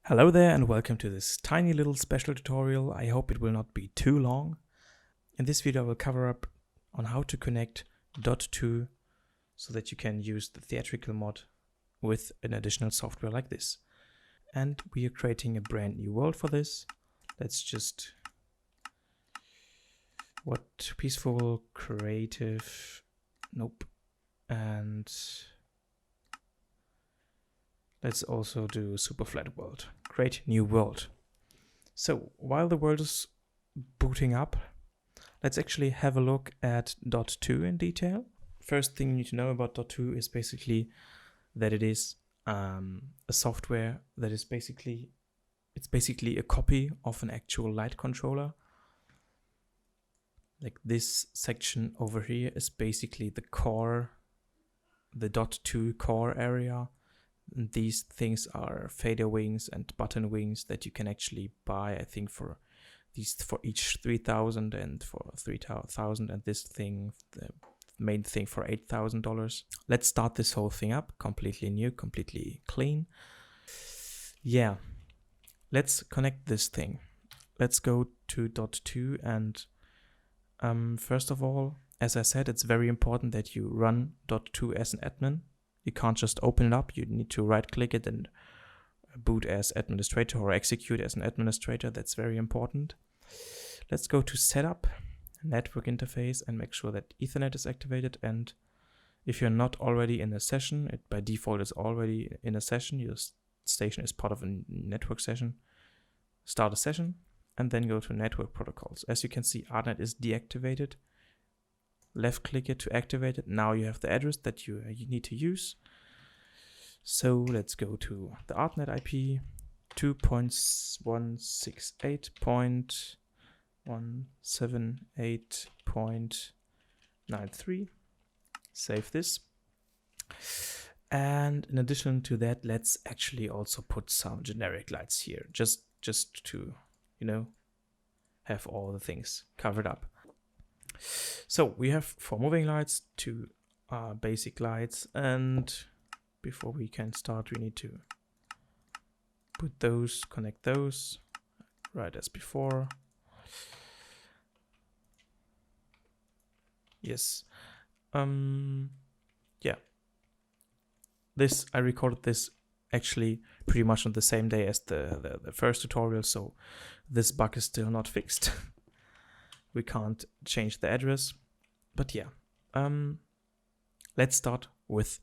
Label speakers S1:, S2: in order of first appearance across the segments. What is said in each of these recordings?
S1: Hello there and welcome to this tiny little special tutorial. I hope it will not be too long. In this video I will cover up on how to connect dot2 so that you can use the Theatrical Mod with an additional software like this. And we are creating a brand new world for this. Let's just peaceful, creative, nope. And let's also do super flat world. Create new world. So while the world is booting up, let's actually have a look at dot2 in detail. First thing you need to know about dot2 is basically that it is a software that is basically a copy of an actual light controller. Like this section over here is basically the core, the dot2 core area. These things are fader wings and button wings that you can actually buy, I think, for each 3,000 and for 3,000, and this thing, the main thing, for $8,000. Let's start this whole thing up, completely new, completely clean. Yeah, let's connect this thing. Let's go to dot2 and first of all, as I said, it's very important that you run dot2 as an admin. You can't just open it up. You need to right click it and boot as administrator or execute as an administrator. That's very important. Let's go to setup, network interface, and make sure that Ethernet is activated. And if you're not already in a session, it by default is already in a session. Your station is part of a network session. Start a session and then go to network protocols. As you can see, ArtNet is deactivated. Left click it to activate it. Now you have the address that you need to use. So let's go to the ArtNet IP 2.168.178.93. Save this. And in addition to that, let's actually also put some generic lights here, just to, have all the things covered up. So we have 4 moving lights, 2 basic lights, and before we can start we need to put those, connect those, right as before. Yes. Yeah. I recorded this actually pretty much on the same day as the first tutorial, so this bug is still not fixed. We can't change the address, but yeah. Let's start with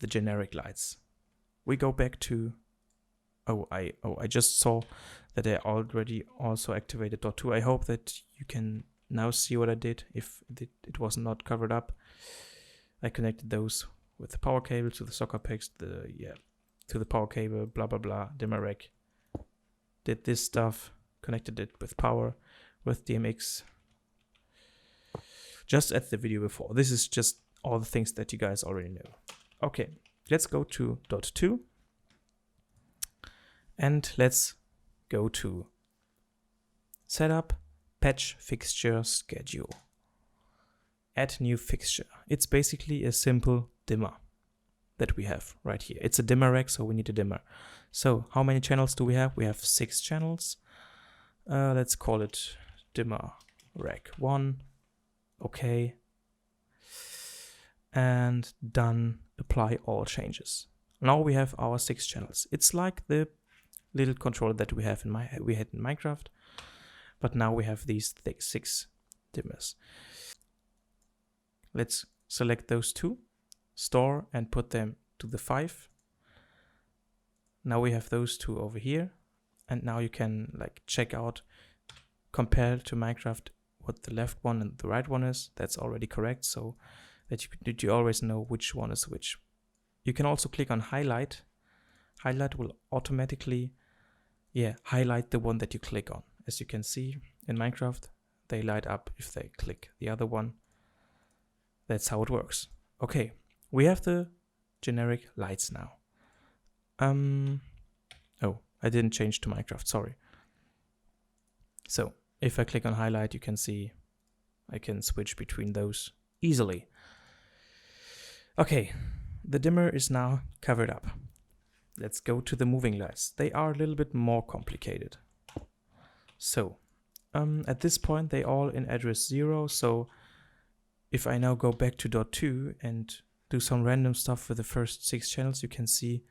S1: the generic lights. We go back to, I just saw that I already also activated dot2. I hope that you can now see what I did if it was not covered up. I connected those with the power cable to the socket packs, to the power cable, blah blah blah, dimmer rack. Did this stuff, connected it with power, with DMX. Just as the video before. This is just all the things that you guys already know. Okay, let's go to dot2 and let's go to setup, patch fixture schedule. Add new fixture. It's basically a simple dimmer that we have right here. It's a dimmer rack, so we need a dimmer. So how many channels do we have? We have 6 channels. Let's call it dimmer rack 1. Okay, and done. Apply all changes. Now we have our 6 channels. It's like the little controller that we had in Minecraft, but now we have these 6 dimmers. Let's select those 2, store, and put them to the 5. Now we have those 2 over here, and now you can check out, compare to Minecraft, what the left one and the right one is. That's already correct, so that you always know which one is which. You can also click on highlight. Highlight will automatically highlight the one that you click on. As you can see in Minecraft, they light up if they click the other one. That's how it works. Okay, we have the generic lights now. Oh, I didn't change to Minecraft, sorry. So if I click on highlight, you can see I can switch between those easily. Okay, the dimmer is now covered up. let's go to the moving lights. They are a little bit more complicated. So at this point, they all in address 0. So if I now go back to .2 and do some random stuff with the first 6 channels, you can see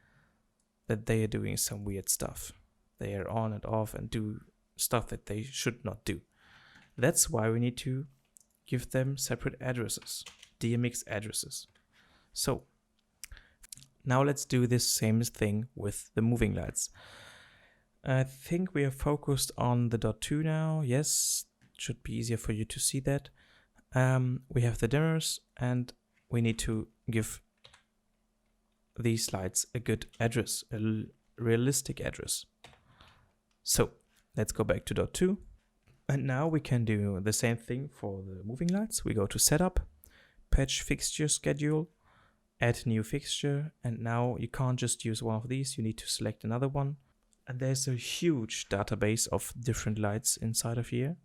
S1: that they are doing some weird stuff. They are on and off and do stuff that they should not do. That's why we need to give them separate addresses, DMX addresses. So now let's do this same thing with the moving lights. I think we are focused on the .2 now. Yes, it should be easier for you to see that. We have the dimmers, and we need to give these lights a good address, a realistic address. So let's go back to .2. And now we can do the same thing for the moving lights. We go to Setup, Patch Fixture Schedule, Add New Fixture, and now you can't just use one of these, you need to select another one. And there's a huge database of different lights inside of here.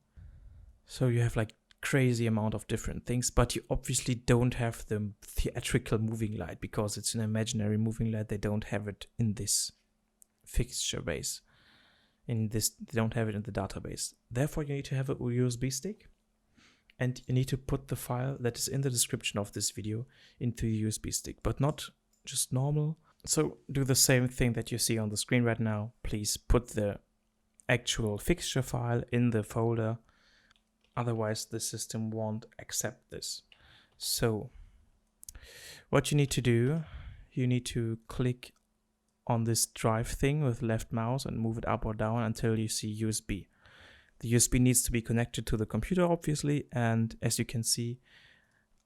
S1: So you have like crazy amount of different things, but you obviously don't have the theatrical moving light because it's an imaginary moving light. They don't have it in this fixture base. They don't have it in the database. Therefore, you need to have a USB stick, and you need to put the file that is in the description of this video into the USB stick, but not just normal. So do the same thing that you see on the screen right now. Please put the actual fixture file in the folder. Otherwise, the system won't accept this. So what you need to do, you need to click on this drive thing with left mouse and move it up or down until you see USB. The USB needs to be connected to the computer, obviously. And as you can see,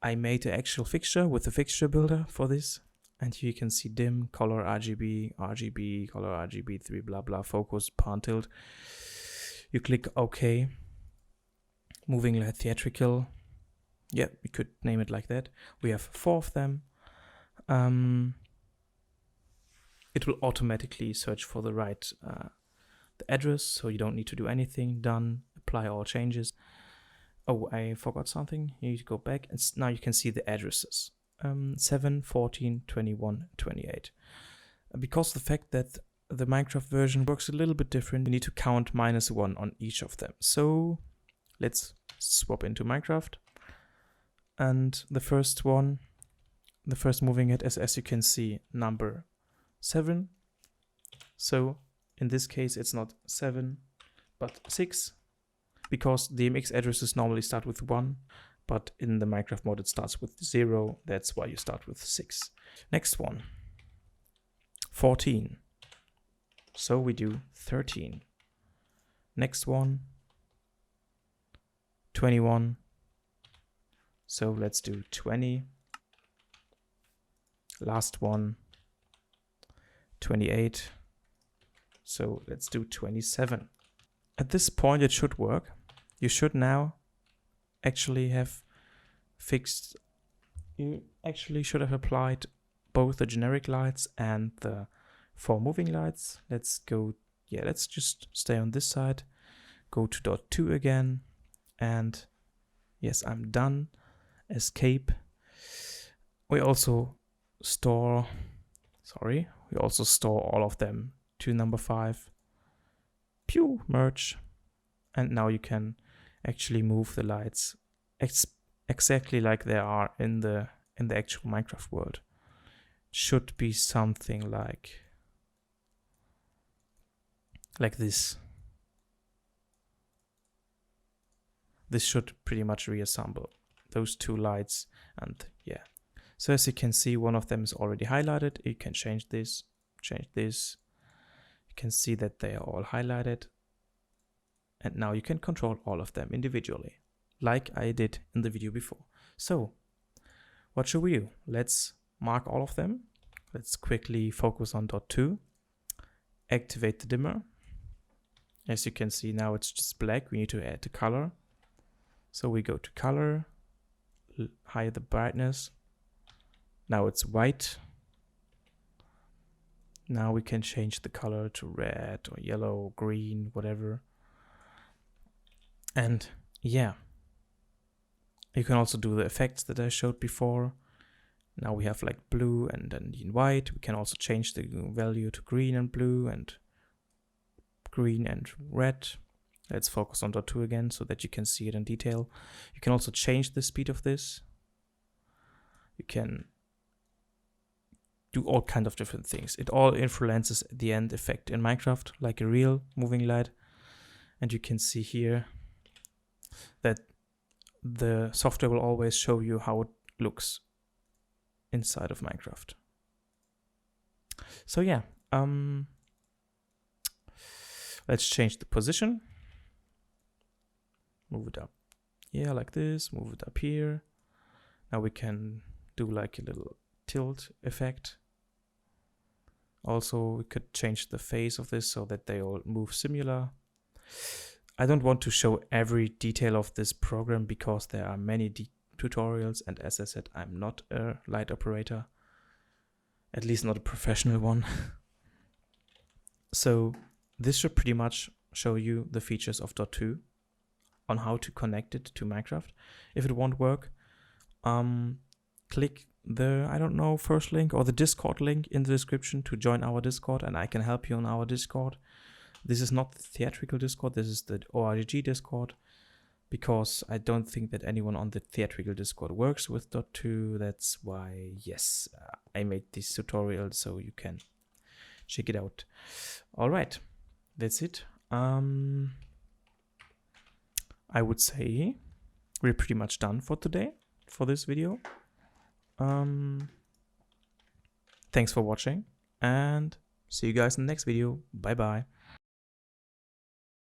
S1: I made the actual fixture with the fixture builder for this. And here you can see dim, color, RGB, RGB, color, RGB, 3, blah, blah, focus, pan, tilt. You click OK. Moving light theatrical. Yeah, we could name it like that. We have 4 of them. It will automatically search for the right the address, so you don't need to do anything. Done. Apply all changes. Oh, I forgot something. You need to go back, and now you can see the addresses. 7, 14, 21, 28. Because of the fact that the Minecraft version works a little bit different, you need to count -1 on each of them. So let's swap into Minecraft. And the first one, the first moving it is, as you can see, number 7. So in this case, it's not 7, but 6, because DMX addresses normally start with 1. But in the Minecraft mod, it starts with 0. That's why you start with 6. Next one, 14. So we do 13. Next one, 21. So let's do 20. Last one, 28. So let's do 27. At this point, it should work. You should now actually have fixed, you actually should have applied both the generic lights and the 4 moving lights. Let's go, yeah, let's just stay on this side, go to .2 again, and yes, I'm done. Escape. We also store all of them to number 5. Pew, merge. And now you can actually move the lights exactly like they are in the actual Minecraft world. Should be something like this. This should pretty much reassemble those 2 lights, and yeah. So as you can see, one of them is already highlighted. You can change this, change this. You can see that they are all highlighted. And now you can control all of them individually, like I did in the video before. So what should we do? Let's mark all of them. Let's quickly focus on .2. Activate the dimmer. As you can see, now it's just black. We need to add the color. So we go to color, higher the brightness. Now it's white. Now we can change the color to red or yellow, green, whatever. And yeah, you can also do the effects that I showed before. Now we have like blue and then in white. We can also change the value to green and blue and green and red. Let's focus on .2 again so that you can see it in detail. You can also change the speed of this. You can do all kinds of different things. It all influences the end effect in Minecraft, like a real moving light. And you can see here that the software will always show you how it looks inside of Minecraft. So yeah, let's change the position. Move it up. Yeah, like this. Move it up here. Now we can do like a little tilt effect. Also, we could change the phase of this so that they all move similar. I don't want to show every detail of this program because there are many tutorials, and as I said, I'm not a light operator, at least not a professional one. So this should pretty much show you the features of .2 on how to connect it to Minecraft. If it won't work, click the, I don't know, first link or the Discord link in the description to join our Discord, and I can help you on our Discord. This is not the Theatrical Discord, this is the ORGG Discord, because I don't think that anyone on the Theatrical Discord works with .2. That's why, yes, I made this tutorial so you can check it out. All right, that's it. I would say we're pretty much done for today, for this video. Thanks for watching, and see you guys in the next video. Bye bye.